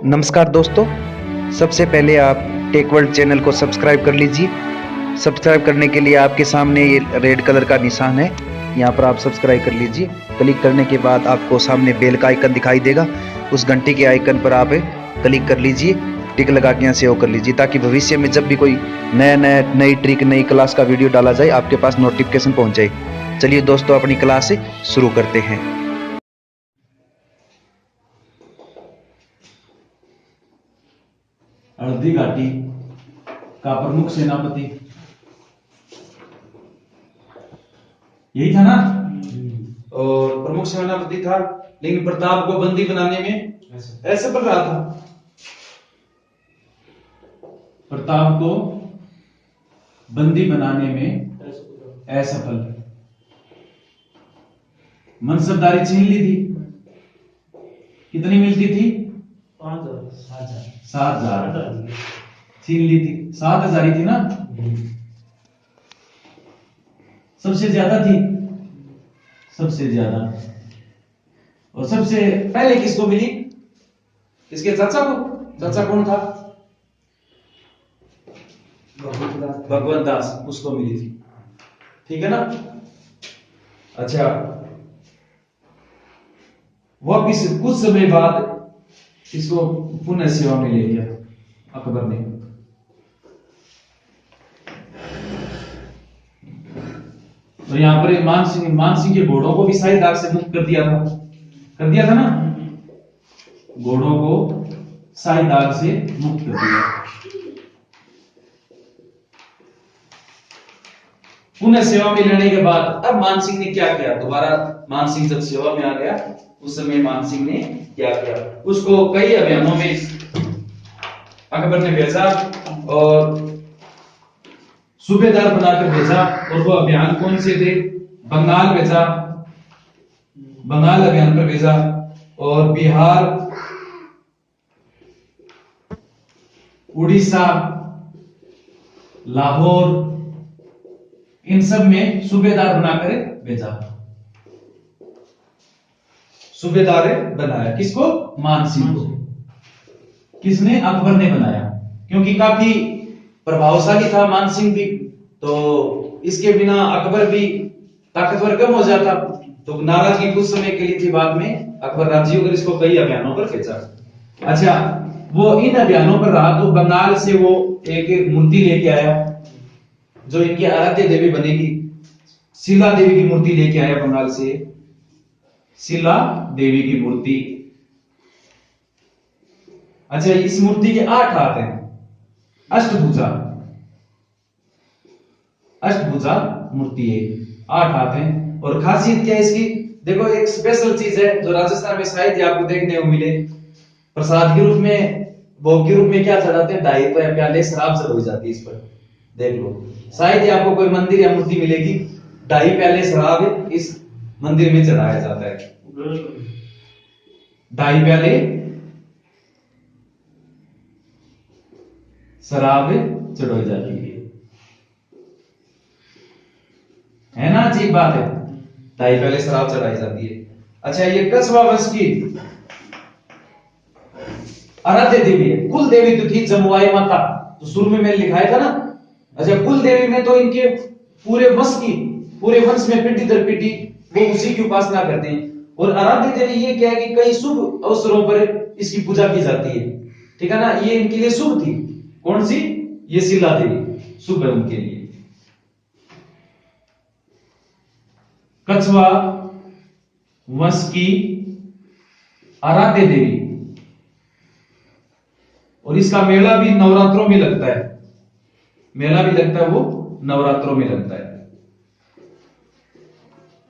नमस्कार दोस्तों, सबसे पहले आप टेक वर्ल्ड चैनल को सब्सक्राइब कर लीजिए। सब्सक्राइब करने के लिए आपके सामने ये रेड कलर का निशान है, यहाँ पर आप सब्सक्राइब कर लीजिए। क्लिक करने के बाद आपको सामने बेल का आइकन दिखाई देगा, उस घंटी के आइकन पर आप क्लिक कर लीजिए, टिक लगा के यहाँ सेव कर लीजिए, ताकि भविष्य में जब भी कोई नई ट्रिक नई क्लास का वीडियो डाला जाए आपके पास नोटिफिकेशन पहुँच जाए। चलिए दोस्तों, अपनी क्लास शुरू करते हैं। हल्दी घाटी का प्रमुख सेनापति यही था ना। और प्रमुख सेनापति था, लेकिन प्रताप को बंदी बनाने में असफल रहा था। प्रताप को बंदी बनाने में असफल, मनसबदारी छीन ली थी। कितनी मिलती थी? 7,000 छीन ली थी। 7,000 ही थी ना, सबसे ज्यादा थी, सबसे ज्यादा। और सबसे पहले किसको मिली? इसके चाचा को। चाचा कौन था? भगवत दास, उसको मिली थी। ठीक है ना। अच्छा, वापिस कुछ समय बाद इसको पुनः सेवा में ले लिया अकबर ने। तो यहां पर मानसिंह के घोड़ों को भी शाही दाग से मुक्त कर दिया था ना। घोड़ों को शाही दाग से मुक्त कर दिया। पुनः सेवा में लेने के बाद अब मानसिंह ने क्या किया? दोबारा मानसिंह जब सेवा में आ गया, उस समय मानसिंह ने क्या किया? उसको कई अभियानों में अकबर ने भेजा और सूबेदार बनाकर भेजा। और वो अभियान कौन से थे? बंगाल भेजा, बंगाल अभियान पर भेजा, और बिहार, उड़ीसा, लाहौर, इन सब में सूबेदार बनाकर भेजा। सूबेदार बनाया किसको? मानसिंह को। किसने? अकबर ने बनाया, क्योंकि काफी प्रभावशाली था मानसिंह भी। तो इसके बिना अकबर भी ताकतवर कम हो जाता, तो नाराजगी कुछ समय के लिए थी। बाद में अकबर राजी होकर इसको कई अभियानों पर भेजा। अच्छा, वो इन अभियानों पर रहा तो बंगाल से वो एक मूर्ति लेके आया जो इनकी आराध्य देवी बनेगी। शिला देवी की मूर्ति लेके आया बंगाल से, शिला देवी की मूर्ति। अच्छा, इस मूर्ति के 8 हाथ हैं, अष्टभुजा, अष्टभुजा मूर्ति है, 8 हाथ हैं। और खासियत क्या है इसकी? देखो, एक स्पेशल चीज है जो राजस्थान में शायद ही आपको देखने को मिले। प्रसाद के रूप में, भोग के रूप में क्या चढ़ाते हैं? 2.5 प्याले शराब चढ़ाई जाती है इस पर। देख लो, शायद ही आपको कोई मंदिर या मूर्ति मिलेगी 2.5 प्याले शराब इस मंदिर में चढ़ाया जाता है। 2.5 प्याले शराब चढ़ाई जाती है ना। अजीब बात है, 2.5 प्याले शराब चढ़ाई जाती है। अच्छा, ये कछवा वंश की आराध्य देवी है। कुल देवी तो थी जमुआई माता, तो शुरू में मैंने लिखाया था ना। अच्छा, कुल देवी में तो इनके पूरे वंश की, पूरे वंश में पीढ़ी दर पीढ़ी वो उसी की उपासना करते हैं। और आराध्य देवी ये क्या है कि कई शुभ अवसरों पर इसकी पूजा की जाती है। ठीक है ना, ये इनके लिए शुभ थी। कौन सी? ये शिला देवी शुभ है उनके लिए। कछवा वंश की आराध्य देवी, और इसका मेला भी नवरात्रों में लगता है। मेला भी लगता है, वो नवरात्रों में लगता है,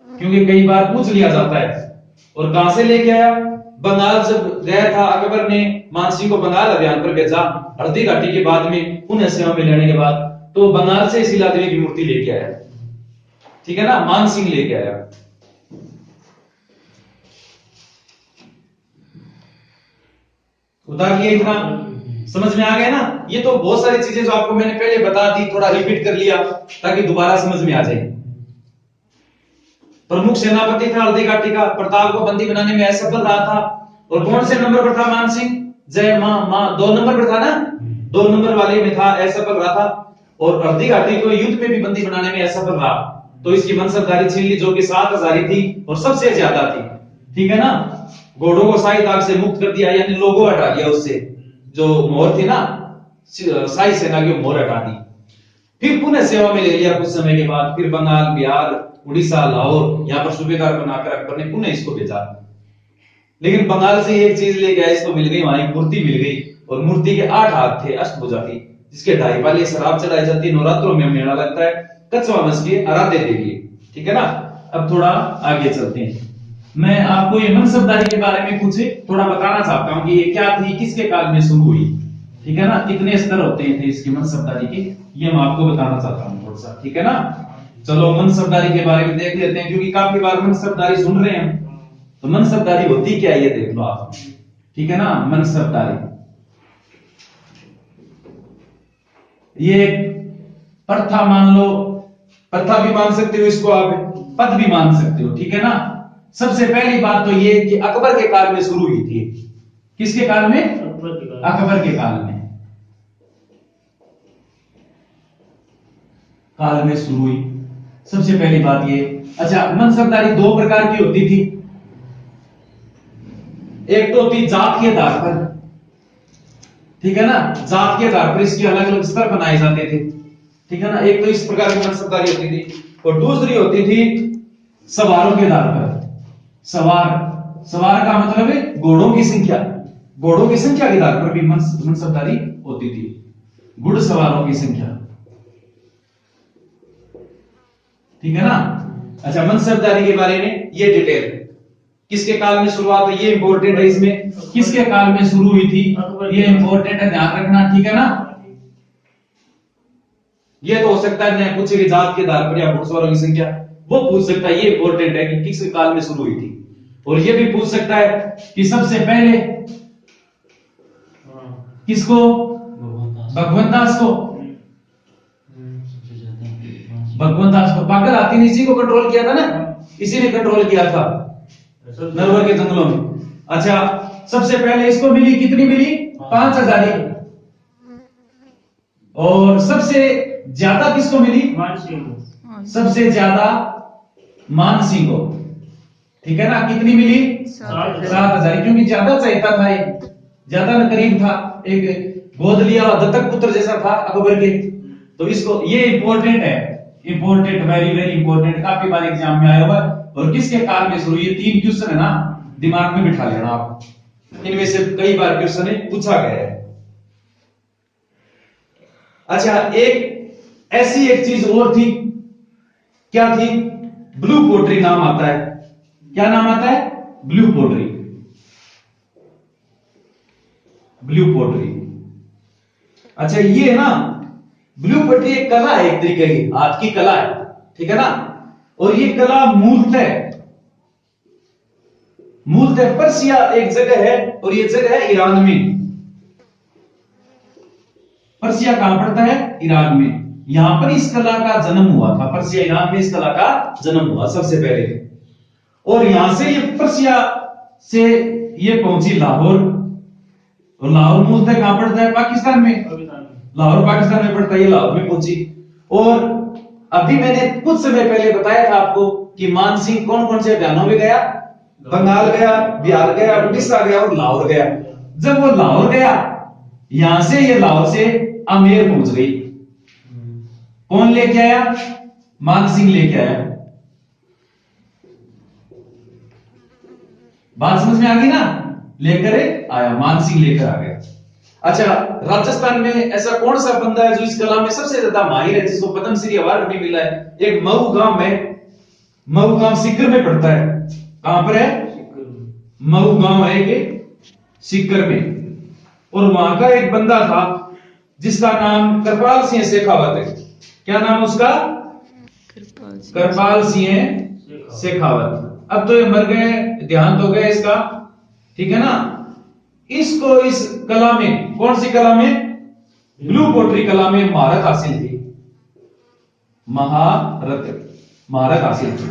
क्योंकि कई बार पूछ लिया जाता है। और कहां से लेके आया? बंगाल जब गया था अकबर ने मानसिंह को बंगाल अभियान पर भेजा, हल्दी घाटी के बाद में पुनः सेवा में लेने के बाद, तो बंगाल से शिला देवी की मूर्ति लेके आया। ठीक है ना, मानसिंह लेके आया। उतार किया, इतना समझ में आ गया ना। ये तो बहुत सारी चीजें जो आपको मैंने पहले बता दी, थोड़ा रिपीट कर लिया ताकि दोबारा समझ में आ जाए। प्रमुख सेनापति था हल्दी घाटी का, प्रताप को बंदी बनाने में असफल रहा था। और कौन से नंबर पर था मानसिंह? जय मां मां 2 नंबर पर था ना, 2 नंबर वाले में था, असफल रहा था। और अर्धी घाटी को युद्ध में भी बंदी बनाने में असफल रहा, तो इसकी मनसबदारी छीन ली जो कि 7,000 थी और सबसे ज्यादा थी। ठीक है ना, घोड़ों को शाही ताग से मुक्त कर दिया, यानी लोगो हटा दिया उससे, जो मोहर थी ना शाही सेना की मोहर हटा दी। फिर पुनः सेवा में ले लिया कुछ समय के बाद, फिर बंगाल, बिहार, उड़ीसा, लाहौर यहाँ पर सूबेदार बनाकर अकबर ने पुनः इसको भेजा। लेकिन बंगाल से एक चीज लेके आया, इसको मिल गई, वहां एक मूर्ति मिल गई, और मूर्ति के 8 हाथ थे, अष्टभुजा थी, जिसके 2.5 वाले शराब चढ़ाई जाती है, नवरात्रों में मेला लगता है, कच्चा मस के आराध्य देवी। ठीक है ना, अब थोड़ा आगे चलते हैं। मैं आपको ये मनसबदारी के बारे में कुछ थोड़ा बताना चाहता हूं कि ये क्या थी, किसके काल में शुरू हुई। ठीक है ना, कितने स्तर होते थे इसकी मनसबदारी के, ये मैं आपको बताना चाहता हूं थोड़ा सा। ठीक है ना, चलो मनसबदारी के बारे में देख लेते हैं, क्योंकि काफी बार मनसबदारी सुन रहे हैं, तो मनसबदारी होती क्या है ये देख लो आप। ठीक है ना, मनसबदारी ये प्रथा मान लो, प्रथा भी मान सकते हो इसको आप, पद भी मान सकते हो। ठीक है ना, सबसे पहली बात तो ये कि अकबर के काल में शुरू हुई थी। किसके काल में? अकबर के काल में, शुरू हुई सबसे पहली बात ये। अच्छा, मनसबदारी 2 प्रकार की होती थी, एक तो थी जात के आधार पर। ठीक है ना, जात के आधार पर इसके अलग अलग स्तर बनाए जाते थे। ठीक है ना, एक तो इस प्रकार की मनसबदारी होती थी, और दूसरी होती थी सवारों के आधार पर। सवार का मतलब है घोड़ों की संख्या, घोड़ों की संख्या के आधार पर भी मनसबदारी होती थी, घुड़सवारों की संख्या। ठीक है ना, अच्छा मनसबदारी के बारे में ये डिटेल, किसके काल में शुरुआत हुई ये इंपॉर्टेंट है, इसमें किसके काल में शुरू हुई थी ये इंपॉर्टेंट है, ध्यान रखना। ठीक है ना, ये तो हो सकता है मैं पूछे कि जात के आधार पर या घुड़सवारों की संख्या, वो पूछ सकता है, ये इंपॉर्टेंट है कि किस काल में शुरू हुई थी। और ये भी पूछ सकता है कि सबसे पहले किसको, भगवंत दास को, भगवंत दास को, पागल हाथी ने इसी को कंट्रोल किया था ना, इसी ने कंट्रोल किया था नरवर के जंगलों में। अच्छा, सबसे पहले इसको मिली, कितनी मिली? 5,000। और सबसे ज्यादा किसको मिली? सबसे ज्यादा मान सिंह को। ठीक है ना, कितनी मिली? 7,000, क्योंकि ज्यादा चाहता था, ये ज्यादा न करीब था, एक गोद लिया दत्तक पुत्र जैसा था अकबर के, तो इसको, ये इंपॉर्टेंट है, इंपॉर्टेंट, वेरी वेरी इंपॉर्टेंट, काफी बार एग्जाम में आया हुआ। और किसके काल में शुरू? ये 3 क्वेश्चन है ना, दिमाग में बिठा लेना आप, इनमें से कई बार क्वेश्चन पूछा गया है। अच्छा, ऐसी एक चीज और थी, क्या थी? ब्लू पोट्री नाम आता है। क्या नाम आता है? Blue pottery, blue pottery. अच्छा, ये ना ब्लू पोट्री एक कला है, एक तरीके की हाथ की कला है। ठीक है ना, और ये कला मूलतः पर्सिया एक जगह है, और ये जगह है ईरान में। पर्सिया कहां पड़ता है? ईरान में। यहां पर इस कला का जन्म हुआ था, पर्सिया ईरान में इस कला का जन्म हुआ सबसे पहले। और यहां से ये पर्सिया से ये पहुंची लाहौर, और लाहौर मूलतः कहां पड़ता है? पाकिस्तान में। लाहौर पाकिस्तान में पड़ता है, ये लाहौर में पहुंची। और अभी मैंने कुछ समय पहले बताया था आपको कि मान सिंह कौन कौन से अभियानों में गया? बंगाल गया, बिहार गया, उड़ीसा गया और लाहौर गया। जब वो लाहौर गया, यहां से ये लाहौर से आमेर पहुंच गई। कौन लेके आया? मान सिंह लेके आया। बात समझ में आ गई ना? लेकर आया, मान सिंह लेकर आ गया। अच्छा, राजस्थान में ऐसा कौन सा बंदा है जो इस कला में सबसे ज्यादा माहिर है, जिसको पद्मश्री अवार्ड भी मिला है? एक मऊ गांव में, मऊ गांव सीकर में पड़ता है। कहां पर है? मऊ गांव है एक सीकर में। और वहां का एक बंदा था जिसका नाम कृपाल सिंह शेखावत है। क्या नाम उसका? कृपाल सिंह शेखावत। अब तो ये मर गए, देहांत हो गया इसका। ठीक है ना, इसको इस कला में, कौन सी कला में? ब्लू पोट्री कला में महारत हासिल थी, महारत हासिल थी।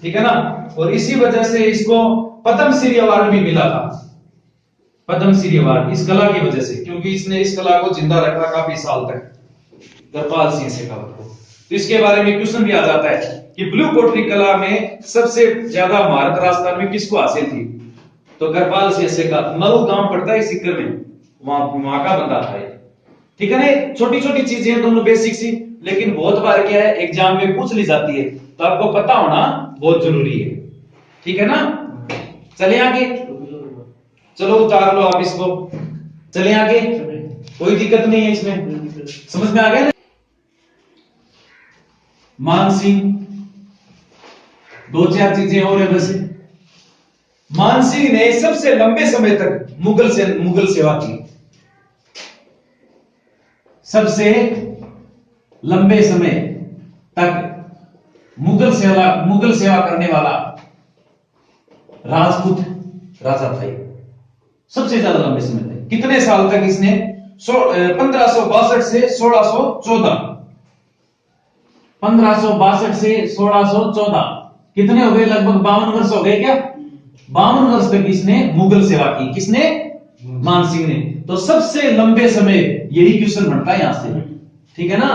ठीक है ना, और इसी वजह से इसको पद्मश्री अवार्ड भी मिला था। पद्मश्री अवार्ड इस कला की वजह से, क्योंकि इसने इस कला को जिंदा रखा काफी साल तक, गढ़पाल सिंह शेखावत को। तो इसके बारे में क्वेश्चन भी आ जाता है कि ब्लू पोट्री कला में सबसे ज्यादा महारत राजस्थान में किसको हासिल थी? तो गढ़पाल सिंह शेखावत। मऊ गांव पड़ता है सिक्कर में, वहां का बंदा था। ठीक है ना, छोटी छोटी चीजें दोनों बेसिक सी, लेकिन बहुत बार क्या है एग्जाम में पूछ ली जाती है, तो आपको पता होना बहुत जरूरी है। ठीक है ना, चले आगे, चलो उतार लो आप इसको, चले आगे, कोई दिक्कत नहीं है इसमें, समझ में आ गया ना। मानसिंह, दो चार चीजें और है वैसे। मानसिंह ने सबसे लंबे समय तक मुगल सेवा की, सबसे लंबे समय तक मुगल सेवा करने वाला राजपूत राजा था। सबसे ज्यादा लंबे समय तक, कितने साल तक इसने? 1562 से 1614, 1562 से 1614, कितने हो गए? लगभग 52 वर्ष हो गए क्या? 52 वर्ष तक इसने मुगल सेवा की। किसने? मानसिंह ने। तो सबसे लंबे समय, यही क्वेश्चन बनता है यहां से। ठीक है ना,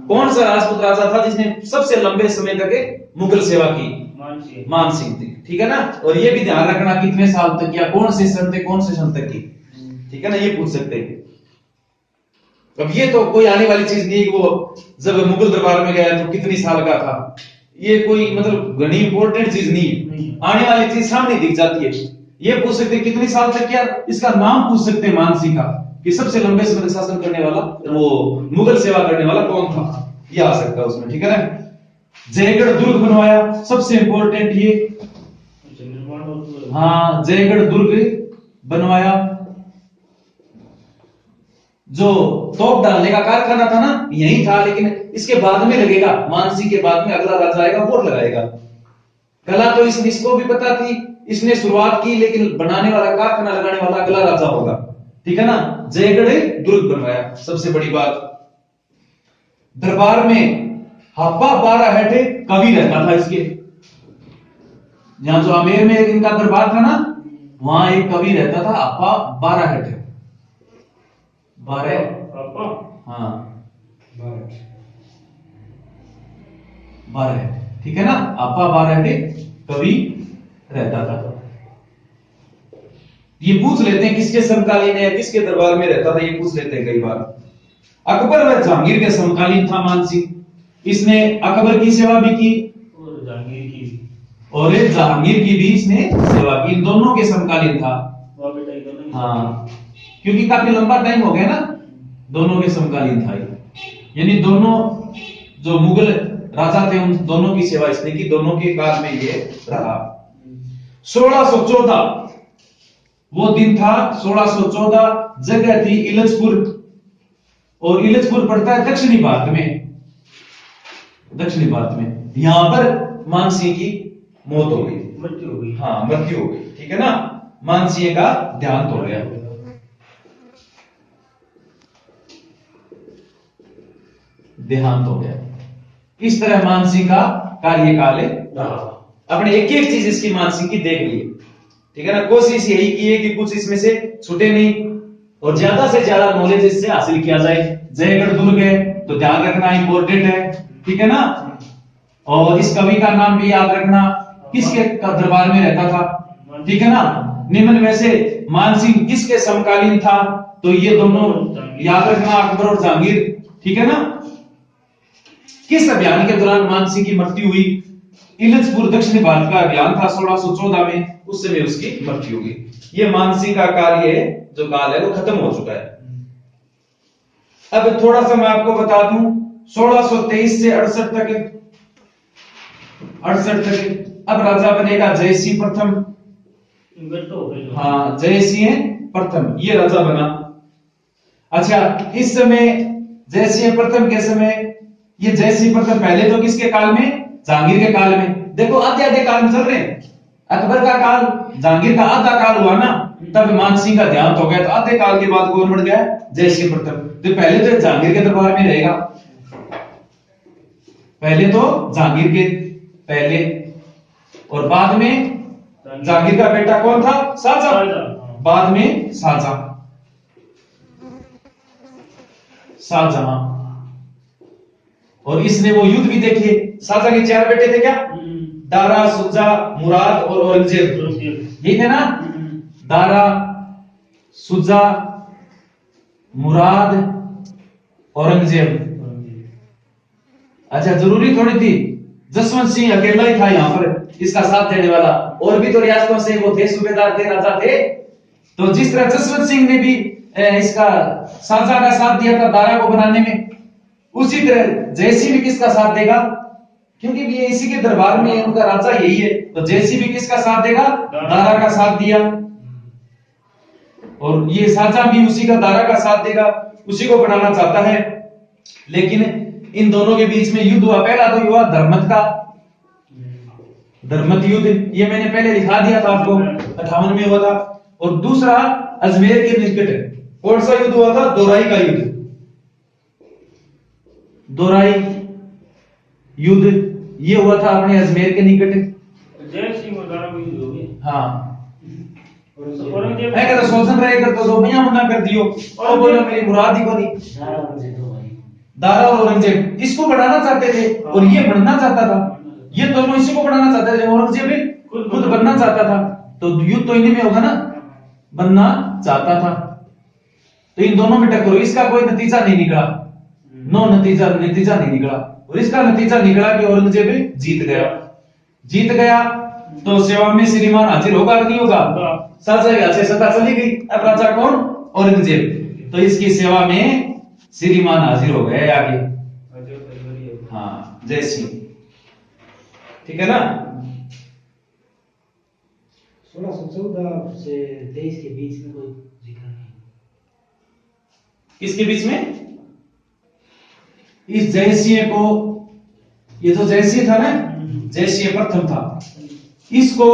कौन सा राजपूत राजा था जिसने सबसे लंबे समय तक मुगल सेवा की? मानसिंह थी। ठीक है ना, और ये भी ध्यान रखना कितने साल तक या कौन से सन तक की। ठीक है ना, ये पूछ सकते हैं। अब ये तो कोई आने वाली चीज नहीं है कि वो जब मुगल दरबार में गया तो कितनी साल का था, ये कोई मतलब घनी इंपॉर्टेंट चीज नहीं है। आने वाली चीज सामने दिख जाती है। ये पूछ सकते हैं कितनी साल तक, क्या इसका नाम पूछ सकते हैं मानसिंह का, कि सबसे लंबे समय तक शासन करने वाला, वो मुगल सेवा करने वाला कौन था, ये आ सकता है उसमें। ठीक है ना, जयगढ़ दुर्ग बनवाया, सबसे इंपॉर्टेंट ये। हाँ, जयगढ़ दुर्ग बनवाया, जो तोप डालने का कारखाना था ना यही था, लेकिन इसके बाद में लगेगा, मानसिंह के बाद में अगला राजा आएगा वो लगाएगा। कला तो इसको भी पता थी, इसने शुरुआत की, लेकिन बनाने वाला, कारखाना लगाने वाला अगला राजा होगा। ठीक है ना, जयगढ़ दुर्ग बनवाया, सबसे बड़ी बात। दरबार में हप्पा 12 हेड कवि रहता था इसके, जहां जो आमेर में इनका दरबार था ना, वहां एक कवि रहता था, हप्पा 12 हेड, 12, हाँ 12 हेड। ठीक है ना, हप्पा 12 हेड कवि रहता था। ये पूछ लेते हैं किसके समकालीन है, किसके दरबार में रहता था, ये पूछ लेते हैं कई बार। अकबर व जहांगीर के समकालीन था मानसिंह। इसने अकबर की सेवा भी की और जहांगीर की भी इसने सेवा की, इन दोनों के समकालीन था। हाँ, क्योंकि काफी लंबा टाइम हो गया ना, दोनों के समकालीन था, यानी दोनों जो मुगल राजा थे उन दोनों की सेवा इसने की, दोनों के काल में ये रहा। 1614 वो दिन था, 1614, जगह थी इलजपुर, और इलजपुर पड़ता है दक्षिणी भारत में, दक्षिणी भारत में। यहां पर मानसिंह की मौत हो गई, मृत्यु हो गई। हाँ, मृत्यु हो गई। ठीक है ना, मानसिंह का देहांत हो गया। देहांत हो गया। इस तरह मानसिंह का कार्यकाल रहा। अपने एक एक चीज इसकी मानसिंह की देख ली। ठीक है ना, कोशिश यही की है कि कुछ इसमें से छूटे नहीं और ज्यादा से ज्यादा नॉलेज इससे हासिल किया जाए। जयगढ़ दुर्ग है तो ध्यान रखना इंपॉर्टेंट है। ठीक है ना, और इस कवि का नाम भी याद रखना, किसके दरबार में रहता था। ठीक है ना, निम्न में से मानसिंह किसके समकालीन था, तो ये दोनों याद रखना, अकबर और जहांगीर। ठीक है ना, किस अभियान के दौरान मानसिंह की मृत्यु हुई? इलजपुर दक्षिण भारत का अभियान था 1614 में, उस समय उसकी मृत्यु हुई। ये मानसिंह का कार्य है, जो काल है वो खत्म हो चुका है। अब थोड़ा सा मैं आपको बता दूं, 1623 से 68 तक, 68 तक अब राजा बनेगा जयसिंह प्रथम। हाँ, जयसिंह प्रथम ये राजा बना। अच्छा, इस समय जयसिंह प्रथम के समय, ये जयसिंह प्रथम पहले तो किसके काल में? जहांगीर के काल में। देखो आधे आधे काल में चल रहे हैं, अकबर का काल, जहांगीर का आधा काल हुआ ना, तब मानसिंह का देहांत हो गया, तो आधे काल के बाद कौन बढ़ गया? जयसिंह प्रथम। तो पहले तो जहांगीर के दरबार में रहेगा, पहले तो जहांगीर के पहले, और बाद में जहांगीर का बेटा कौन था? शाहजहां। बाद में शाहजहां। और इसने वो युद्ध भी देखे। शाहजहां के 4 बेटे थे क्या? दारा, शुजा, मुराद और औरंगजेब। यही थे ना? दारा, शुजा, मुराद, औरंगजेब। अच्छा, जरूरी थोड़ी थी जसवंत सिंह अकेला ही था यहां पर इसका साथ देने वाला, और भी तो रियासतों से वो थे, सूबेदार थे, राजा थे। तो जिस तरह जसवंत सिंह ने भी इसका शाहजहां का साथ दिया था दारा को बनाने में, उसी तरह जयसिंह भी किसका साथ देगा? क्योंकि ये इसी के दरबार में उनका राजा यही है, तो जयसिंह भी किसका साथ देगा? दारा का साथ दिया। और ये शाहजहां भी उसी का, दारा का साथ देगा, उसी को बनाना चाहता है। लेकिन इन दोनों के बीच में युद्ध हुआ। पहला तो हुआ धर्मत का, धर्मत युद्ध, ये मैंने पहले दिखा दिया था आपको, 58 में हुआ था। और दूसरा अजमेर के निकट कौन सा युद्ध हुआ था? दोराई का युद्ध। दोराई युद्ध ये हुआ था अपने अजमेर के निकट। जय सिंह और दारा में युद्ध हो गया। हाँ, औरंगजेब मैं कहता सोचन रहे कर तो भैया मना कर दियो, और बोलो मेरी मुराद ही को नहीं। दारा और औरंगजेब इसको बढ़ाना चाहते थे, और ये बनना चाहता था। ये दोनों इसी को बढ़ाना चाहते थे, औरंगजेब भी खुद बनना चाहता था। तो युद्ध तो इन्हीं में होगा ना, बनना चाहता था। तो इन दोनों में टक्कर हुई, इसका कोई नतीजा नहीं निकला, नतीजा नहीं निकला। और इसका नतीजा निकला कि औरंगजेब जीत गया। तो सेवा में श्रीमान हाजिर होगा कि नहीं होगा? शाहजहां से सत्ता चली गई, अब राजा कौन? औरंगजेब। तो इसकी सेवा में श्रीमान हाजिर हो गए आगे। हाँ, जय सिंह, ठीक है ना? 1614 से 23 के बीच में कोई जिक्र नहीं। किसके बीच में? इस जयसिंह को, ये जो जयसिंह था ना, जयसिंह प्रथम था, इसको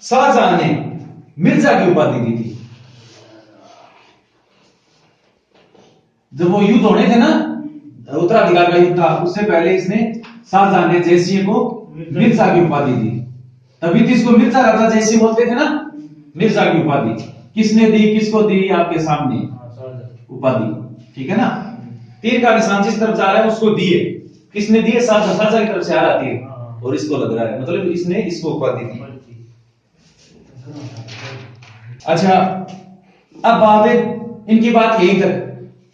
शाहजहां ने मिर्जा की उपाधि दी थी। जब वो युद्ध होने थे ना, उत्तराधिकार का युद्ध था, उससे पहले इसने, शाहजहां ने जयसिंह को मिर्जा की उपाधि दी। तभी तो इसको मिर्जा राजा जयसिंह बोलते थे ना, मिर्जा की उपाधि। किसने दी, किसको दी? आपके सामने उपाधि, ठीक है ना? तीर का निशान जिस तरफ जा रहा है उसको दिए। किसने दिए? शाहजहां की तरफ से आ रहा तीर, और इसको लग रहा है, मतलब इसने इसको उपाधि दी। अच्छा, अब बात है इनकी बात यही तक,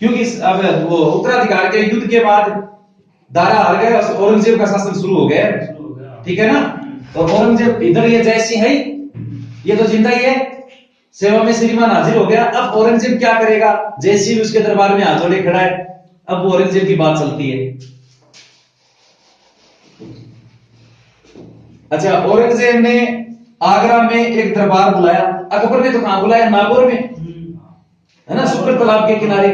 क्योंकि अब वो उत्तराधिकार के युद्ध के बाद दारा हार गए, औरंगजेब का शासन शुरू हो गया, ठीक है ना? तो औरंगजेब इधर, ये जयसिंह है, ये तो जिंदा ही है, सेवा में श्रीमान हाजिर हो गया। अब औरंगजेब क्या करेगा? जयसिंह भी उसके दरबार में हाथ जोड़े खड़ा है। अब औरंगजेब की बात चलती है। अच्छा, औरंगजेब ने आगरा में एक दरबार बुलाया। अकबर ने तो कहां बुलाया? नागौर में, है ना, शुक्र तालाब के किनारे।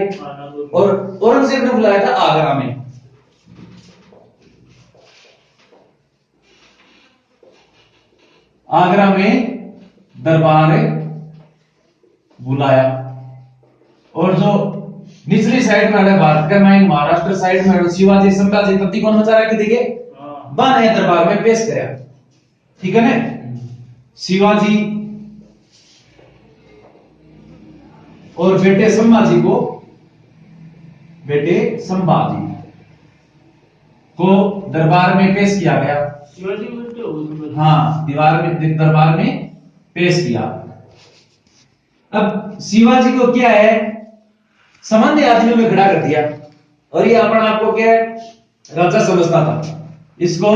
और औरंगजेब ने बुलाया था आगरा में। आगरा में दरबार बुलाया। और जो निचली साइड में है भारत का, मैं महाराष्ट्र साइड में शिवाजी संभाजी तत्ती कौन मचा रहा, देखिए बन है दरबार में पेश कराया, ठीक है ना? शिवाजी और बेटे संभाजी को, दरबार में पेश किया गया। हाँ, दरबार में पेश किया। अब शिवाजी को क्या है, सामान्य आदमियों में खड़ा कर दिया, और ये अपना आपको क्या है, राजा समझता था। इसको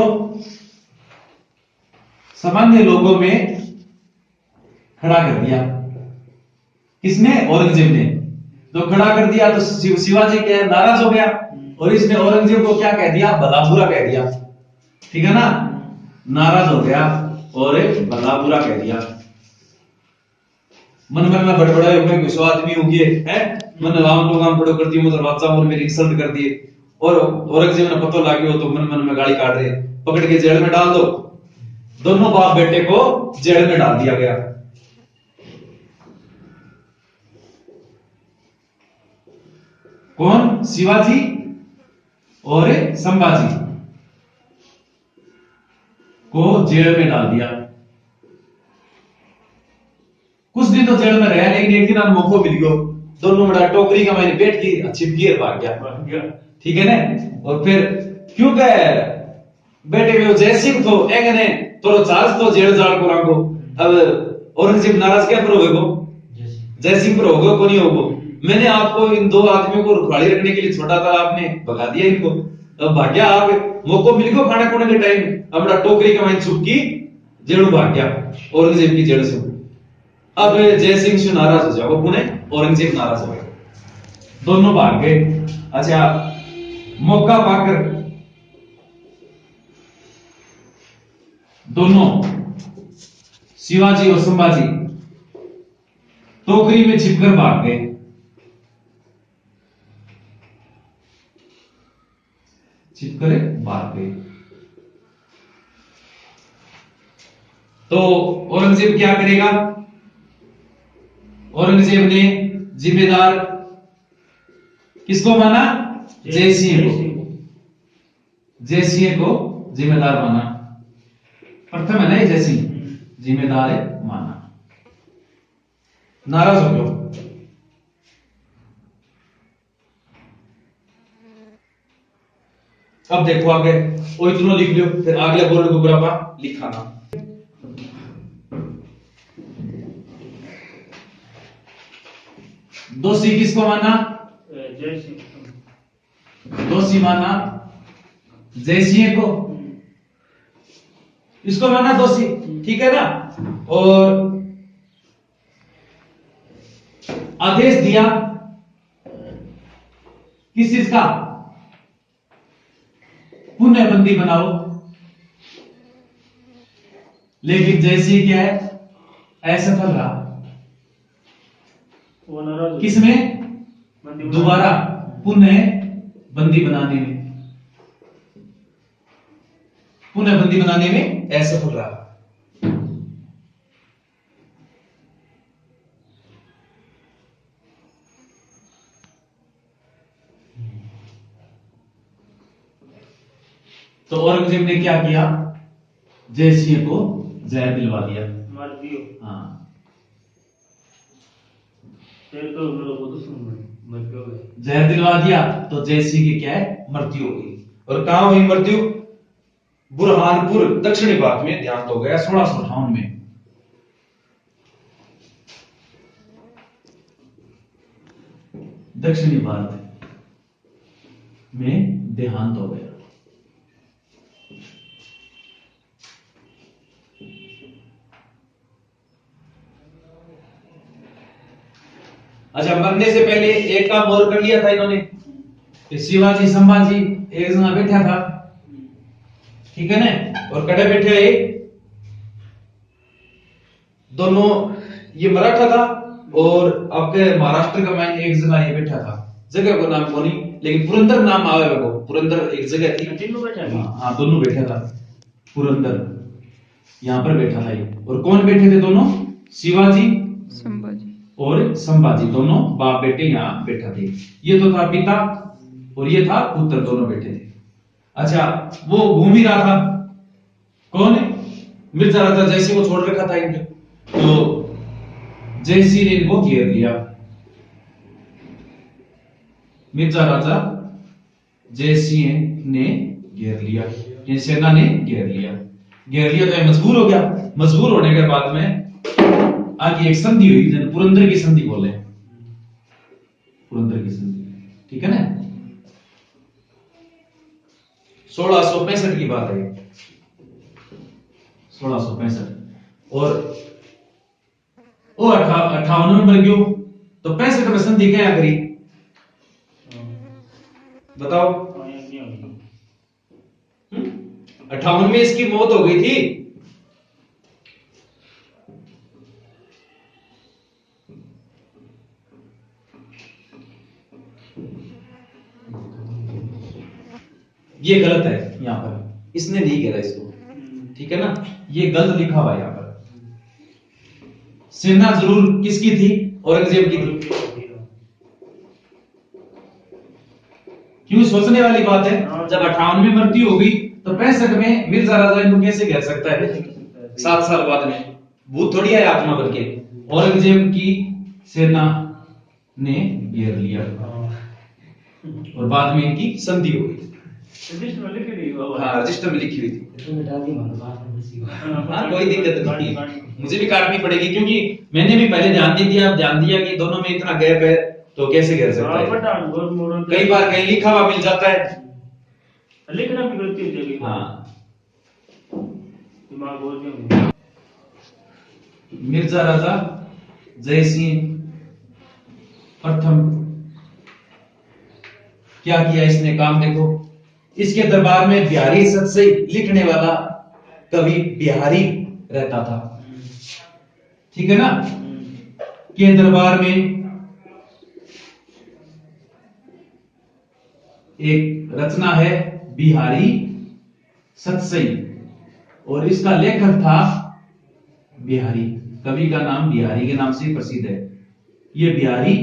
सामान्य लोगों में खड़ा कर दिया। किसने? औरंगजेब ने। तो खड़ा कर दिया तो शिवाजी क्या है, नाराज हो गया, और इसने औरंगजेब को क्या कह दिया? भला बुरा कह दिया, ठीक है ना? नाराज हो गया और भला बुरा कह दिया। मन में बड़बड़ाई हो गई, सो आदमी हो गए हैं, मन राम लोग हम बड़ो कर दिए, मतलब बादशाह और मेरी इंसल्ट कर दिए। और औरंगजेब ने पता लग गया तो मन में गाली काट रहे, पकड़ के जेल में डाल दो। दोनों बाप बेटे को जेल में डाल दिया गया। कौन? शिवाजी और संभाजी को जेल में डाल दिया। कुछ दिन तो एक दिन मौको मिल गयो, दोनों बड़ा टोकरी का मैंने बैठ की छिपकी है भाग गया, ठीक है ना। और फिर क्यों कह बेटे में जय सिंह तो एक ने तोरो चार्ज तो जेल जाल को रखो। अब औरंगजेब नाराज क्या पर होगो, जय सिंह पर होगो को नहीं होगो। मैंने आपको इन दो आदमियों को रुखवाड़ी रखने के लिए छोड़ा था, आपने भगा दिया इनको। अब भाग्या आप मौको मिल गयो खाना खोने के टाइम, अपना टोकरी का मैं छुपकी जेड़ू भाग गया औरंगजेब की जेड़ से। अब जय सिंह से नाराज हो जाओ पुणे, औरंगजेब नाराज हो गया, दोनों भाग गए। अच्छा मौका पाकर दोनों शिवाजी और संभाजी टोकरी में छिपकर भाग गए। छिपकर भाग गए तो औरंगजेब क्या करेगा? औरंगजेब ने जिम्मेदार किसको माना? जय सिंह को। जय सिंह को जिम्मेदार माना, प्रथम है ना ये जय सिंह, जिम्मेदार है माना, नाराज हो गयो। अब देखो आगे वो इतना लिख लियो, फिर अगले बोर्ड को बराबर लिखाना। दोषी किसको माना? जय सिंह। दोषी माना जय सिंह को, इसको माना दोषी, ठीक है ना। और आदेश दिया किस चीज का? पुण्यबंदी बनाओ। लेकिन जय सिंह क्या है? असफल रहा। वो नाराज किसमें? दोबारा पुण्य बंदी बनाने में, पुण्य बंदी बनाने में असफल रहा। तो औरंगजेब ने क्या किया? जय सिंह को जहर दिलवा दिया, मार दियो। हाँ। फिर तो मेरे को तो सुन मर गयो। जहर दिलवा दिया तो जय सिंह की क्या है? मृत्यु हो गई। और कहां हुई मृत्यु? बुरहानपुर दक्षिणी भारत में देहांत हो गया 1658 में। दक्षिणी भारत में देहांत हो गया। अच्छा मरने से पहले एक काम और कर लिया था इन्होंने कि शिवाजी संभाजी एक जगह बैठा था, ठीक है ना। और कड़े बैठे रहे दोनों, ये मराठा था और आपके महाराष्ट्र का मैं एक जगह ये बैठा था, जगह को नाम को नहीं, लेकिन पुरंदर नाम आवे वो। पुरंदर एक जगह थी, तीनों बैठा था। हाँ दोनों बैठा था पुरंदर, यहाँ पर बैठा था ये। और कौन बैठे थे दोनों? शिवाजी और संभाजी, दोनों बाप बेटे यहाँ बैठा थे। ये तो था पिता और ये था पुत्र, दोनों बैठे थे। अच्छा वो घूम ही रहा था, कौन? मिर्जा राजा जयसिंह को छोड़ रखा था इनके, तो जयसिंह ने इनको घेर लिया। मिर्जा राजा जयसिंह ने घेर लिया, ये सेना ने घेर लिया। घेर लिया तो मजबूर हो गया। मजबूर होने के बाद में आगे एक संधि हुई, जिसे पुरंदर की संधि बोले, पुरंदर की संधि, ठीक है ना। 1665 की बात है, 1665। और वो 58 में मर गयो, तो 65 में संधि क्या करी बताओ? 58 में इसकी मौत हो गई थी। ये गलत है यहां पर, इसने नहीं कहा इसको, ठीक है ना। ये गलत लिखा हुआ है यहां पर। सेना जरूर किसकी थी? औरंगजेब की थी। क्यों सोचने वाली बात है। जब 58 में मृत्यु हो गई तो 65 में मिर्जा राजा इनको कैसे घेर सकता है? 7 साल बाद में भूत थोड़ी है आत्मा करके। औरंगजेब की सेना ने घेर लिया और बाद में इनकी संधि हो गई। रजिस्टर में लिखी रही बाबा। हाँ, रजिस्टर में लिखी हुई थी। तो मैं डाल दी मानो बात में बसी को। हाँ, कोई दिक्कत नहीं, मुझे भी काटनी पड़ेगी क्योंकि मैंने भी पहले ध्यान नहीं दिया, अब ध्यान दिया कि दोनों में इतना गैप है तो कैसे घेर सकता है। पठान गोर मोड़ कई बार कहीं लिखा हुआ मिल जाता है। लिखना भी गलती हो जाएगी। हाँ, दिमाग और क्या मिर्जा राजा जय सिंह प्रथम क्या किया इसने काम देखो। इसके दरबार में बिहारी सतसई लिखने वाला कवि बिहारी रहता था, ठीक है ना। के दरबार में एक रचना है बिहारी सतसई और इसका लेखक था बिहारी। कवि का नाम बिहारी के नाम से प्रसिद्ध है। ये बिहारी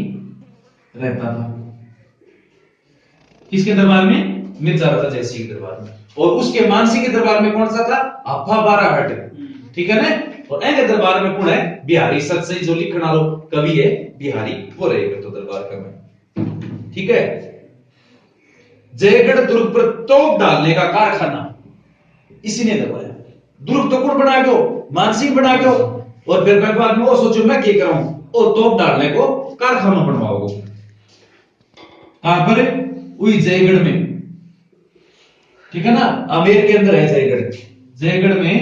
रहता था किसके दरबार में? मिर्जा राजा जयसिंह के दरबार में। और उसके मानसिंह के दरबार में कौन सा था? अफा बाराहट, ठीक है ना। और एंगे दरबार में कौन है? बिहारी सतसई, जो लिखने वाला कवि है बिहारी, वो रहेगा तो दरबार का में, ठीक है। जयगढ़ दुर्ग पर तोप डालने का कारखाना इसी ने करवाया। दुर्ग तो कौन बना गयो? मानसिंह बना गयो। और फिर मैं बाद में वो सोचो मैं क्या करूं, और तोप डालने को कारखाना बनवाओ। कहां पर? वही जयगढ़ में, ठीक है ना। आमेर के अंदर है जयगढ़। जयगढ़ में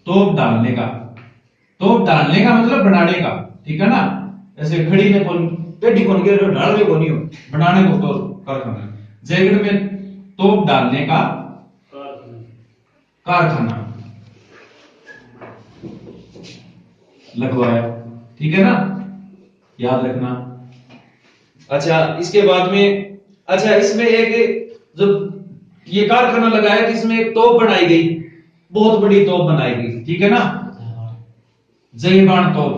तोप डालने का, तोप डालने का मतलब बनाने का, ठीक है ना। ऐसे खड़ी में कौन पेटी कौन के ढाल में कौन हो बनाने को तो कारखाना। जयगढ़ में तोप डालने का कारखाना लगवाया, ठीक है ना, याद रखना। अच्छा, इसके बाद में अच्छा इसमें एक जब ये कारखाना लगाया तो इसमें एक तोप बनाई गई, बहुत बड़ी तोप बनाई गई, ठीक है ना, जयबान तोप।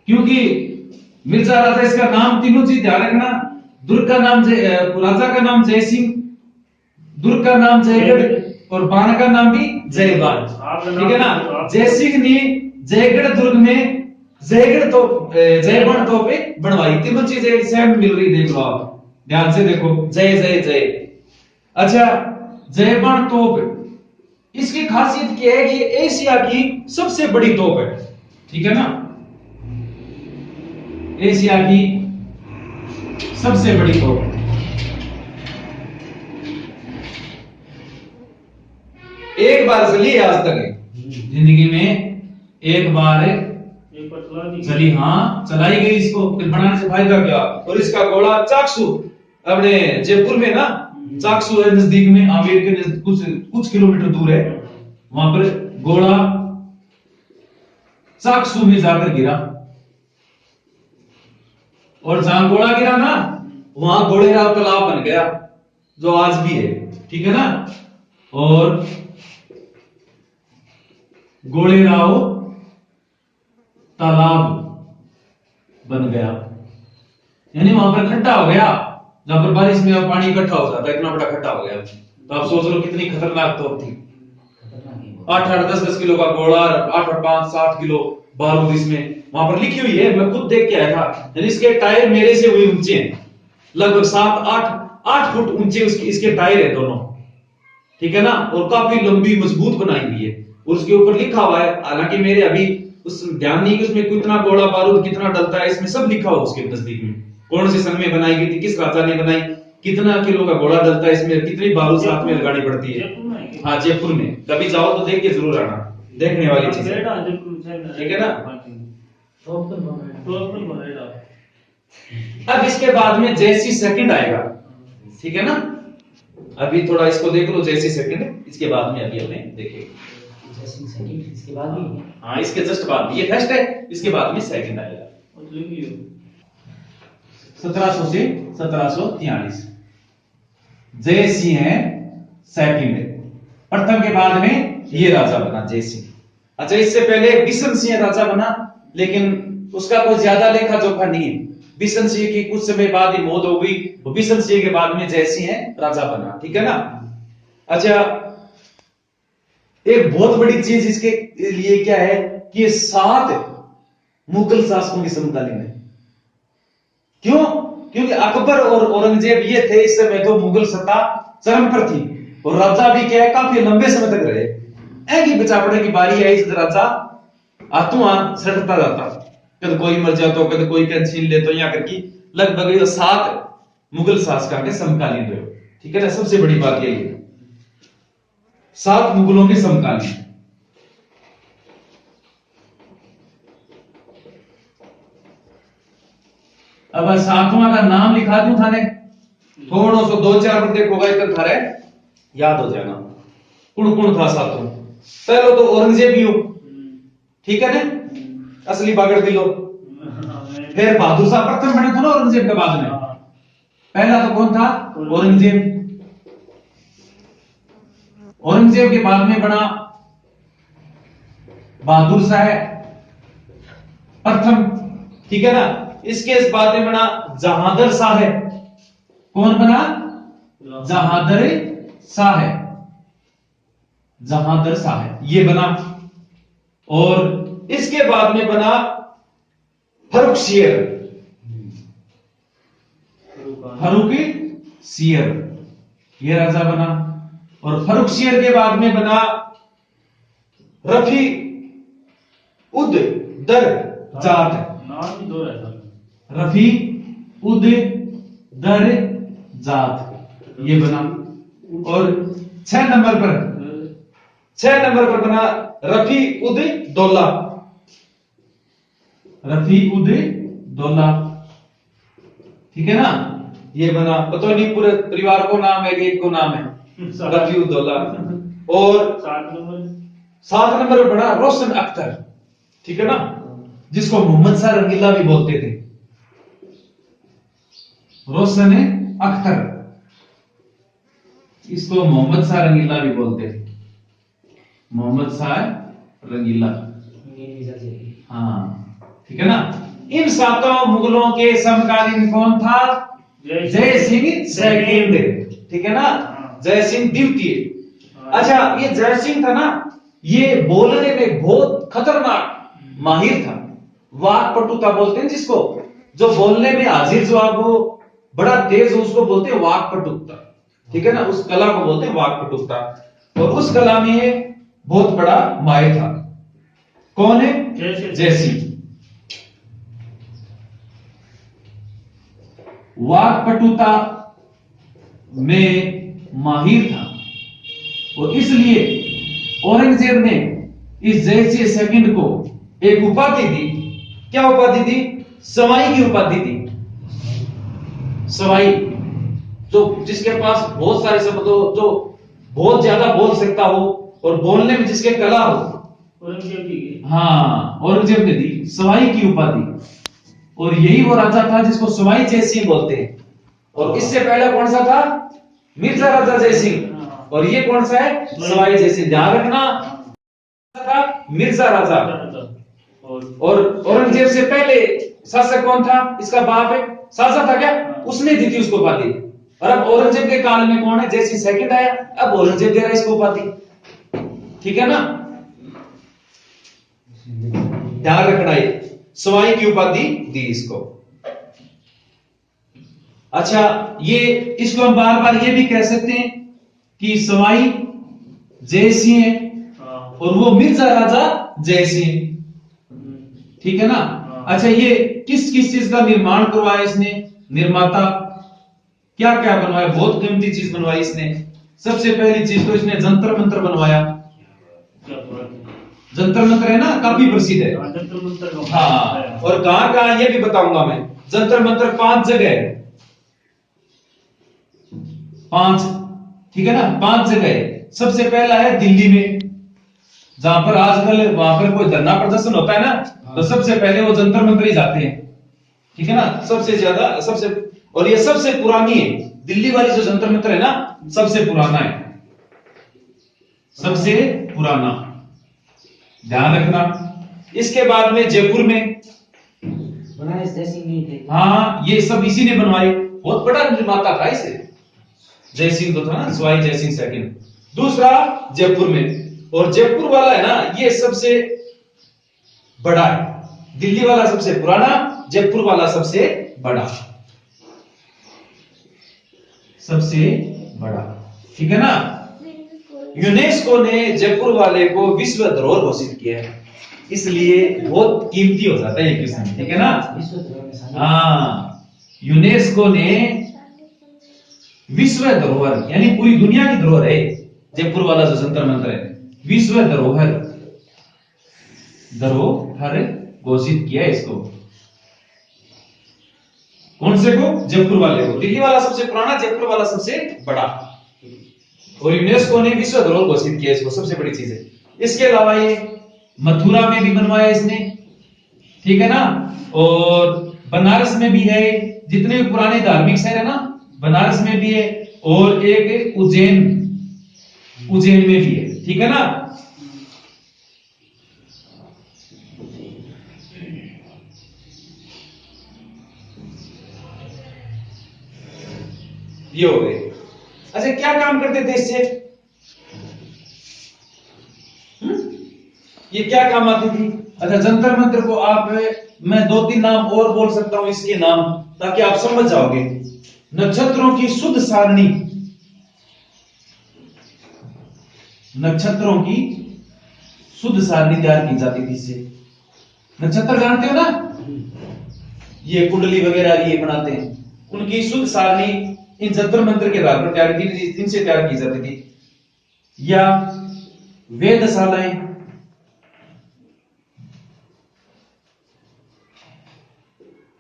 क्योंकि मिर्जा राजा, इसका नाम तीनों चीज ध्यान रखना। दुर्ग का नाम राजा का नाम जय सिंह, दुर्ग का नाम जयगढ़ और बाण का नाम भी जयबान, ठीक है ना। जय सिंह ने जयगढ़ दुर्ग में जयगढ़ तो जयबान तोपे बनवाई। तीनों चीजें सेम मिल रही, देख लो आप ध्यान से देखो, जय जय जय। अच्छा, जयबान तोप इसकी खासियत क्या है कि एशिया की सबसे बड़ी तोप है, ठीक है ना। एशिया की सबसे बड़ी तोप। एक बार चली है आज तक जिंदगी में, एक बार चली, हाँ चलाई गई। इसको बनाने से फायदा क्या? और इसका घोड़ा चाकसू, अपने जयपुर में ना चाकसू है नजदीक में, आमेर के कुछ किलोमीटर दूर है, वहां पर घोड़ा चाकसू में जाकर गिरा। और जहां घोड़ा गिरा ना, वहां घोड़ेराव तालाब बन गया, जो आज भी है, ठीक है ना। और घोड़ेराव तालाब बन गया, यानी वहां पर खड्डा हो गया, जहां पर बारिश में पानी इकट्ठा हो जाता है, इतना बड़ा खड्डा हो गया। तो आप सोच लो कितनी खतरनाक तोप थी। 8-8 10-10 किलो का घोड़ा, 8 5 7 किलो बारूद इसमें, वहां पर लिखी हुई है, मैं खुद देख के आया था। यानी इसके टायर मेरे से हुए ऊंचे हैं, लगभग 7-8 फुट ऊंचे इसके टायर है दोनों, ठीक है ना। और काफी लंबी मजबूत बनाई हुई है, और उसके ऊपर लिखा हुआ है, हालांकि मेरे अभी उस ध्यान नहीं कि उसमें कितना गोला बारूद कितना डलता है, इसमें सब लिखा हुआ उसके नजदीक में, कौन से सन में बनाई गई थी, किस राजा ने बनाई, कितना किलो का घोड़ा डलता है इसमें, कितनी बारूद साथ में लगानी पड़ती है। हाँ, जयपुर में कभी जाओ तो देख के जरूर आना, देखने वाली चीज है, ठीक है ना। अब इसके बाद में जैसी सेकंड आएगा, ठीक है ना। अभी थोड़ा इसको देख लो, जैसी सेकंड, इसके बाद में अभी हमें देखेंगे इसके बाद भी, हाँ इसके जस्ट बाद में, ये फर्स्ट है, इसके बाद में सेकंड आएगा। 1700 से 1743 जय सिंह है सेकंड, प्रथम के बाद में ये राजा बना जय सिंह। अच्छा, इससे पहले बिशन सिंह राजा बना, लेकिन उसका कोई ज्यादा लेखा जोखा नहीं है। बिशन सिंह की कुछ समय बाद ही मौत हो गई, तो बिशन सिंह के बाद में जय सिंह राजा बना, ठीक है ना। अच्छा, एक बहुत बड़ी चीज इसके लिए क्या है कि ये 7 मुगल शासकों के समकालीन है। क्यों? क्योंकि अकबर और औरंगजेब ये थे इस समय तो मुगल सत्ता चरम पर थी, और राजा भी क्या है काफी लंबे समय तक रहे। एक ही बचापड़े की बारी आई जब राजा आतू सड़ता जाता, कद कोई मर जाता, कद कोई क्या छीन ले, तो यहाँ करके लगभग 7 मुगल शासकों के समकालीन रहे। ठीक है ना, सबसे बड़ी बात यही है, 7 मुगलों के समकालीन। अब 7वां का नाम लिखा दूं थाने, थोड़ा सा 2-4 पर देखोगा इधर थारे याद हो जाना कौन कौन था 7वां। पहले तो औरंगजेब ही हो, ठीक है ना, असली बागड़ दिलो। फिर बहादुर शाह प्रथम बने थे ना औरंगजेब के बाद में। पहला तो कौन था? औरंगजेब। औरंगजेब के बाद में बना बहादुर शाह प्रथम, ठीक है ना। इसके इस बाद में बना जहांदर शाह। कौन बना? जहांदर शाह। जहांदर शाह ये बना। और इसके बाद में बना फर्रुखसियर। फर्रुखसियर ये राजा बना। और फर्रुखसियर के बाद में बना रफी उद दर जात। नाम भी 2 रहता है। रफी उद दर जात ये बना। और 6 नंबर पर बना रफी उद दौला। रफी उद दौला, ठीक है ना, ये बना। पता नहीं पूरे परिवार को नाम है कि एक को नाम है रफी उद दौला। और 7 नंबर पर बना रोशन अख्तर, ठीक है ना, जिसको मोहम्मद शाह रंगीला भी बोलते थे। रोशन अख्तर, इसको मोहम्मद शाह रंगीला भी बोलते थे। मोहम्मद शाह रंगीला, हाँ, ठीक है ना। इन 7 मुगलों के समकालीन कौन था? जय सिंह सेकंड, ठीक है ना, जय सिंह द्वितीय। अच्छा, ये जय सिंह था ना, ये बोलने में बहुत खतरनाक माहिर था। वाक्पटुता बोलते हैं जिसको, जो बोलने में हाजिर जवाब हो, बड़ा तेज हो, उसको बोलते हैं वाक्पटुता, ठीक है ना। उस कला को बोलते हैं वाक्पटुता, और उस कला में ये बहुत बड़ा माहिर था। कौन है? जय सिंह। वाक्पटुता में माहिर था, और इसलिए औरंगजेब ने इस जय सिंह सेकंड को एक उपाधि दी। क्या उपाधि दी? सवाई की उपाधि दी। सवाई, जो जिसके पास बहुत सारे शब्द हो, जो बहुत ज्यादा बोल सकता हो, और बोलने में जिसके कला हो। औरंगजेब की, हाँ, औरंगजेब ने दी सवाई की उपाधि। और यही वो राजा था जिसको सवाई जय सिंह बोलते हैं। और इससे पहले कौन सा था? मिर्जा राजा जय सिंह। और ये कौन सा है? सवाई जय सिंह। ध्यान रखना, था मिर्जा राजा। और औरंगजेब से पहले शासक कौन था? इसका बाप है, शासक था क्या, उसने दी थी उसको उपाधि। और अब औरंगजेब के काल में कौन है? जय सिंह सेकंड आया, अब औरंगजेब दे रहा है इसको उपाधि, ठीक है ना। ध्यान रखना, ये सवाई की उपाधि दी इसको। अच्छा, ये इसको हम बार बार ये भी कह सकते हैं कि सवाई जय सिंह है, और वो मिर्जा राजा जय सिंह, ठीक है ना। अच्छा, ये किस किस चीज का निर्माण करवाया इसने? निर्माता क्या क्या बनवाया? बहुत कीमती चीज बनवाई इसने। सबसे पहली चीज तो इसने जंतर मंत्र बनवाया। जंतर मंत्र है ना, काफी प्रसिद्ध है। हाँ, और कहां कहां ये भी बताऊंगा मैं। जंतर मंत्र 5 जगह है, 5, ठीक है ना, 5 जगह है। सबसे पहला है दिल्ली में, जहां पर आजकल वहां पर कोई धरना प्रदर्शन होता है ना, तो सबसे पहले वो जंतर मंत्र ही जाते हैं, ठीक है ना, सबसे ज्यादा, सबसे। और ये सबसे पुरानी है, दिल्ली वाली जो जंतर मंत्र है ना, सबसे पुराना है, सबसे पुराना, ध्यान रखना। इसके बाद में जयपुर में बनाए जय सिंह नहीं थे। हाँ, ये सब इसी ने बनवाई, बहुत बड़ा निर्माता था इसे। जय सिंह तो था ना, सवाई जय सिंह सेकंड। दूसरा जयपुर में, और जयपुर वाला है ना, ये सबसे बड़ा है। दिल्ली वाला सबसे पुराना, जयपुर वाला सबसे बड़ा, सबसे बड़ा, ठीक है ना। यूनेस्को ने जयपुर वाले को विश्व धरोहर घोषित किया है, इसलिए बहुत कीमती हो जाता है ये क्वेश्चन, ठीक है ना। विश्व धरोहर में शामिल। हाँ, यूनेस्को ने विश्व धरोहर यानी पूरी दुनिया की धरोहर है, जयपुर वाला जो जंतर मंतर है, विश्व धरोहर घोषित किया है इसको। कौन से को? जयपुर वाले को। दिल्ली वाला सबसे पुराना, जयपुर वाला सबसे बड़ा, और यूनेस्को ने विश्व धरोहर घोषित किया इसको, सबसे बड़ी चीज है। इसके अलावा ये मथुरा में भी बनवाया इसने, ठीक है ना, और बनारस में भी है, जितने भी पुराने धार्मिक शहर है ना, बनारस में भी है, और एक उज्जैन में भी है, ठीक है ना। ये हो गए। अच्छा, क्या काम करते थे इससे? ये क्या काम आती थी? अच्छा, जंतर मंतर को आप, मैं 2-3 नाम और बोल सकता हूं इसके नाम, ताकि आप समझ जाओगे। नक्षत्रों की शुद्ध सारणी, नक्षत्रों की शुद्ध सारणी तैयार की जाती थी इससे। नक्षत्र जानते हो ना, ये कुंडली वगैरह ये बनाते हैं, उनकी शुद्ध सारणी इन जंतर मंत्र के आधार पर तैयार की, इनसे तैयार की जाती थी। या वेदशालाएं,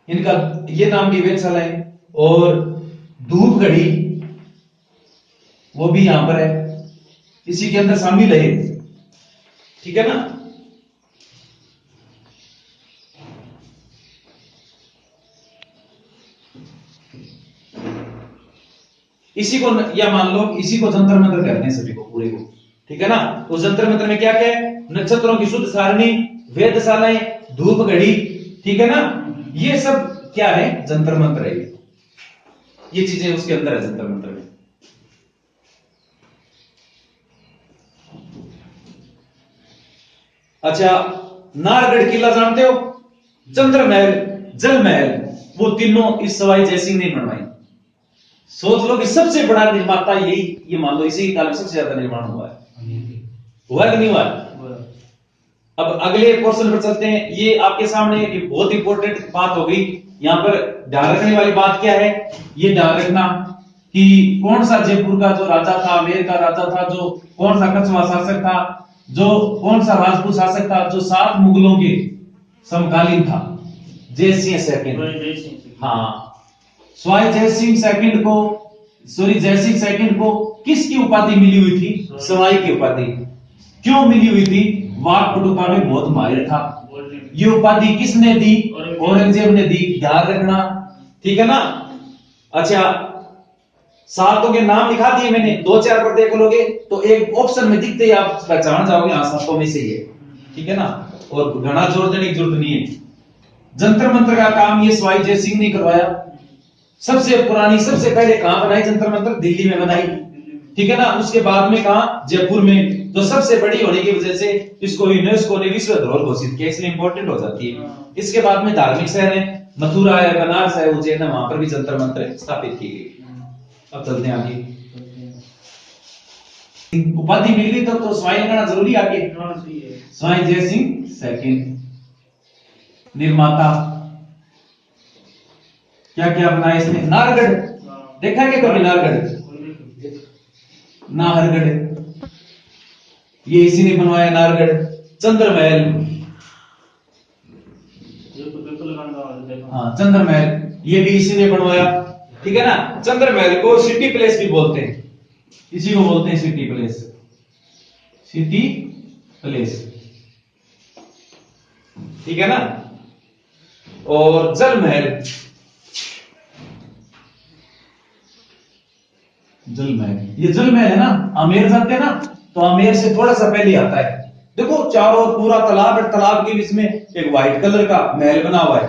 इनका ये नाम की वेदशालाएं, और धूप घड़ी वो भी यहां पर है, इसी के अंदर शामिल है, ठीक है ना। इसी को, या मान लो इसी को जंतर मंत्र कहते हैं सभी को, पूरे को, ठीक है ना। तो जंतर मंत्र में क्या क्या है? नक्षत्रों की शुद्ध सारणी, वेदशालाएं, धूप घड़ी, ठीक है ना, ये सब क्या है? जंतर मंत्र है। ये चीजें उसके अंदर है जंतर मंत्र में। अच्छा, नाहरगढ़ किला जानते हो? चंद्र महल, जल महल, वो तीनों इस सवाई जयसिंह ने बनवाई। सोच लो कि सबसे बड़ा निर्माता यही, ये मान लो इसी काल में सबसे ज्यादा निर्माण हुआ है। हुआ कि नहीं हुआ? अब अगले पोर्शन पर चलते हैं। ये आपके सामने एक बहुत इंपॉर्टेंट बात हो गई। यहाँ पर ध्यान रखने वाली बात क्या है? ये ध्यान रखना कि कौन सा जयपुर का जो राजा था, आमेर का राजा था, जो कौन सा कछुआ शासक था, जो कौन सा राजपूत शासक था, जो 7 मुगलों के समकालीन था? जयसिंह सेकंड। हाँ, जयसिंह सेकंड को किसकी उपाधि मिली हुई थी? सवाई की उपाधि। क्यों मिली हुई थी? वाकपटुता में बहुत माहिर था। ये उपाधि किसने दी? औरंगजेब ने दी, ध्यान रखना, ठीक है ना। अच्छा, 7 के नाम लिखा दिए मैंने, 2-4 पर देख लोगे तो एक ऑप्शन में दिखते ही आप पहचान जाओगे, हाँ 7 में से ही है, ठीक है ना। और घना जोर देने की जरूरत नहीं है। जंतर मंत्र का काम ये सवाई जयसिंह ने करवाया। सबसे पुरानी, सबसे पहले कहां बनाई जंतर मंत्र? दिल्ली में बनाई, ठीक है ना। उसके बाद में कहां? जयपुर में। तो सबसे बड़ी होने की वजह से इसको यूनेस्को ने विश्व धरोहर घोषित किया, इसलिए इंपॉर्टेंट हो जाती है। इसके बाद में धार्मिक शहर है, मथुरा है, बनारस है, उज्जैन है, वहां पर भी जंतर मंत्र स्थापित की गई। अब चलते हैं आगे। उपाधि मिल गई तो सवाई लगाना जरूरी आगे। सवाई जयसिंह सेकंड, निर्माता। क्या क्या बनाया इसने? नाहरगढ़ देखा है क्या कभी? नाहरगढ़ ये इसी ने बनवाया, नाहरगढ़। चंद्र महल, हाँ चंद्र महल ये भी इसी ने बनवाया, ठीक है ना। चंद्र महल को सिटी प्लेस भी बोलते हैं, इसी को बोलते हैं सिटी प्लेस। सिटी प्लेस, ठीक है ना। और जल महल, जल महल, ये जल महल है ना, आमेर जाते हैं ना, तो आमेर से थोड़ा सा पहले आता है। देखो चारों ओर पूरा तालाब है, तालाब के बीच में एक व्हाइट कलर का महल बना हुआ है,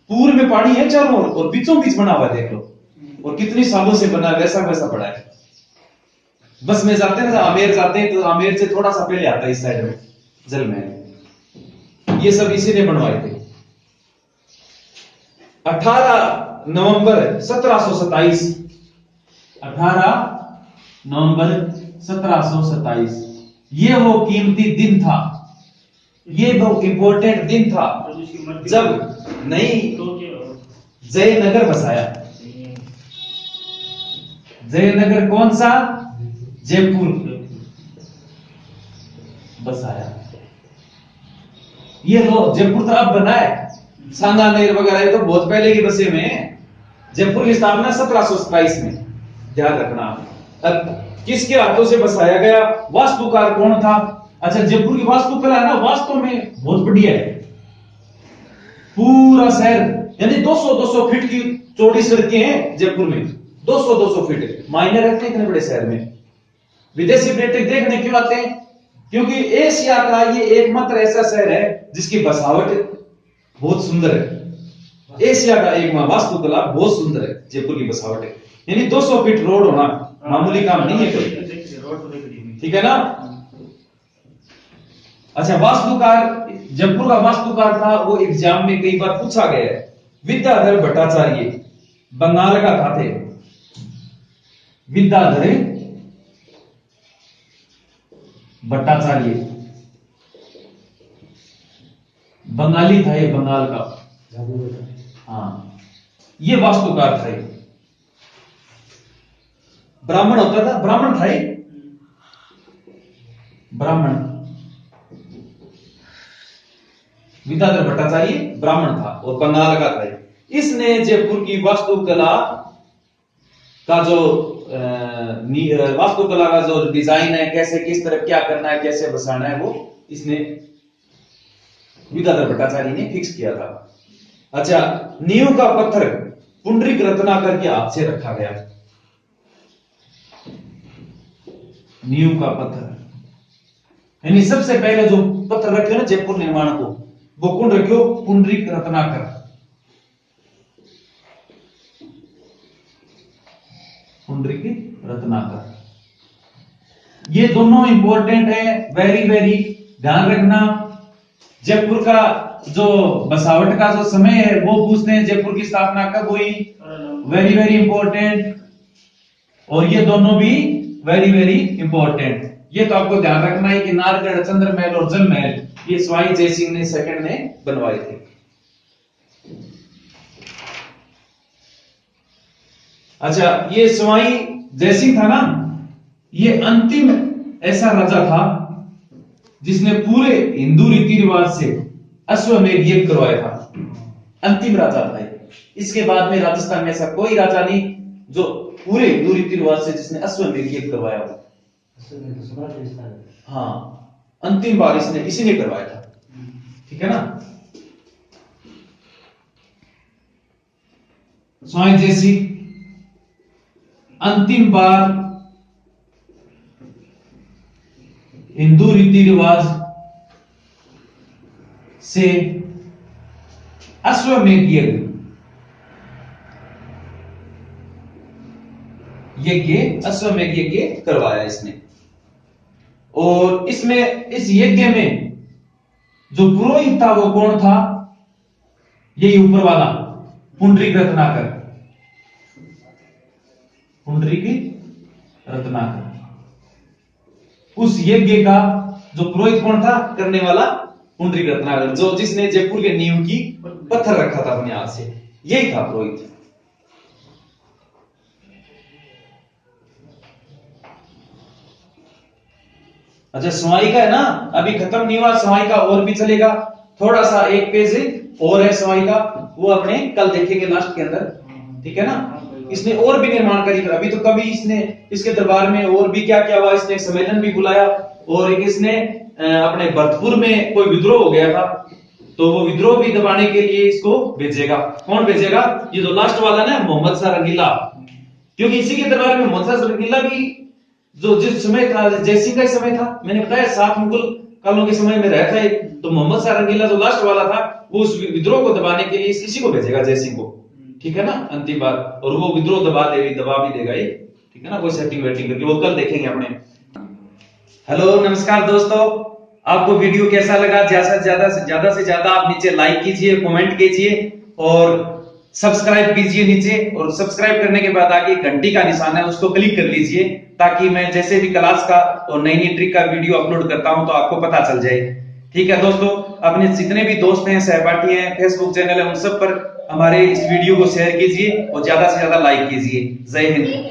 पूर्व में पानी है चारों ओर, और बीचों बीच बना हुआ है, देख लो। और कितनी सालों से बना, वैसा वैसा पड़ा है। बस में जाते हैं ना, आमेर जाते हैं, तो आमेर से थोड़ा सा पहले आता है इस साइड में जल महल। ये सब इसी ने बनवाए थे। 18 नवंबर 1727, 18 नवंबर 1727, ये वो कीमती दिन था, ये वो इंपॉर्टेंट दिन था तो उसकी मर्जी जब नई तो क्या हो? जयनगर बसाया। जयनगर कौन सा? जयपुर बसाया। ये लो जयपुर तो अब बना है, सांगानेर वगैरह ये तो बहुत पहले की बसे में है। जयपुर की स्थापना 1727 में, ध्यान रखना। अब किसके हाथों से बसाया गया? वास्तुकार कौन था? अच्छा, जयपुर की वास्तुकला है ना, वास्तव में बहुत बढ़िया है। पूरा शहर यानी 200 फीट की चौड़ी सड़कें हैं जयपुर में, 200 फीट। मायने रखते हैं इतने बड़े शहर में। विदेशी पर्यटक देखने क्यों आते हैं? क्योंकि एशिया का ये एकमात्र ऐसा शहर है जिसकी बसावट बहुत सुंदर है। एशिया का एक वास्तुकला बहुत सुंदर है जयपुर की बसावट है। यानी 200 फीट रोड होना मामूली काम नहीं है कोई, ठीक है ना। अच्छा, वास्तुकार, जयपुर का वास्तुकार था, वो एग्जाम में कई बार पूछा गया है। विद्याधर भट्टाचार्य बंगाल का था थे। विद्याधर भट्टाचार्य बंगाली था, ये बंगाल का। हाँ, ये वास्तुकार था। ब्राह्मण होता था, ब्राह्मण था ये, ब्राह्मण। विद्याधर भट्टाचार्य ब्राह्मण था और बंगाल का था। इसने जयपुर की वास्तुकला का जो वास्तुकला का जो डिजाइन है, कैसे किस तरह क्या करना है, कैसे बसाना है, वो इसने विद्याधर भट्टाचार्य ने फिक्स किया था। अच्छा, नींव का पत्थर पुंडरीक रत्नाकर के हाथ से रखा गया। नींव का पत्थर यानी सबसे पहले जो पत्थर रखे ना जयपुर निर्माण को, वो कौन रखियो? पुंडरीक रत्नाकर। पुंडरीक रत्नाकर, ये दोनों इंपॉर्टेंट है, वेरी वेरी ध्यान रखना। जयपुर का जो बसावट का जो समय है वो पूछते हैं, जयपुर की स्थापना कब हुई, वेरी वेरी इंपॉर्टेंट। और ये दोनों भी वेरी वेरी इंपॉर्टेंट। ये तो आपको ध्यान रखना है कि नारगढ़, चंद्र महल और जल महल ये सवाई जयसिंह ने सेकंड ने बनवाए थे। अच्छा, ये सवाई जयसिंह था ना, ये अंतिम ऐसा राजा था जिसने पूरे हिंदू रीति रिवाज से अश्वमेध यज्ञ करवाया था। अंतिम राजा था। इसके बाद में राजस्थान में ऐसा कोई राजा नहीं जो पूरे हिंदू रीति रिवाज से जिसने अश्वमेध यज्ञ करवाया हो। हाँ, अंतिम बार इसने इसी ने करवाया था, ठीक है ना। स्वामी जयसिंह अंतिम बार हिंदू रीति रिवाज से अश्वमेध यज्ञ अश्वमेध यज्ञ करवाया इसने। और इसमें इस यज्ञ में जो पुरोहित था वो कौन था? यही ऊपर वाला पुंडरीक रत्नाकर। पुंडरीक रत्नाकर, उस यज्ञ का जो पुरोहित कौन था? करने वाला पुंडरीक रत्नाकर, जो जिसने जयपुर के नींव की पत्थर रखा था अपने हाथ से, यही था पुरोहित। अच्छा, सवाई का है ना, अभी खत्म नहीं हुआ सवाई का, और भी चलेगा। थोड़ा सा एक पेज और है सवाई का, वो अपने कल देखेंगे लास्ट के अंदर, ठीक है ना। इसने और भी निर्माण करी, अभी तो कभी इसने इसके दरबार में और भी क्या क्या हुआ। इसने एक सम्मेलन भी बुलाया, और एक इसने अपने भरतपुर में कोई विद्रोह हो गया था, तो वो विद्रोह भी दबाने के लिए इसको भेजेगा। कौन भेजेगा? ये जो लास्ट वाला ना, मोहम्मद शाह रंगीला, क्योंकि इसी के दरबार में मोहम्मद शाह रंगीला भी जो जिस समय था जयसिंह का समय था, मैंने बताया 7 मुगल कालों के समय में रहता है। तो मोहम्मद शाह रंगीला जो लास्ट वाला था, वो उस विद्रोह को दबाने के लिए इसी को भेजेगा, जयसिंह को, ठीक है ना, अंतिम बार। और वो विद्रोह दबा भी देगा ये, ठीक है ना, कोई सेटिंग वेटिंग करके, वो कल देखेंगे अपने। हेलो नमस्कार दोस्तों, आपको वीडियो कैसा लगा, ज्यादा से ज्यादा आप नीचे लाइक कीजिए, कमेंट कीजिए और सब्सक्राइब कीजिए नीचे। और सब्सक्राइब करने के बाद आगे घंटी का निशान है उसको क्लिक कर लीजिए, ताकि मैं जैसे भी क्लास का और नई नई ट्रिक का वीडियो अपलोड करता हूं तो आपको पता चल जाए। ठीक है दोस्तों, अपने जितने भी दोस्त हैं, सहपाठी हैं, फेसबुक चैनल है, उन सब पर हमारे इस वीडियो को शेयर कीजिए और ज्यादा से ज्यादा लाइक कीजिए। जय हिंद।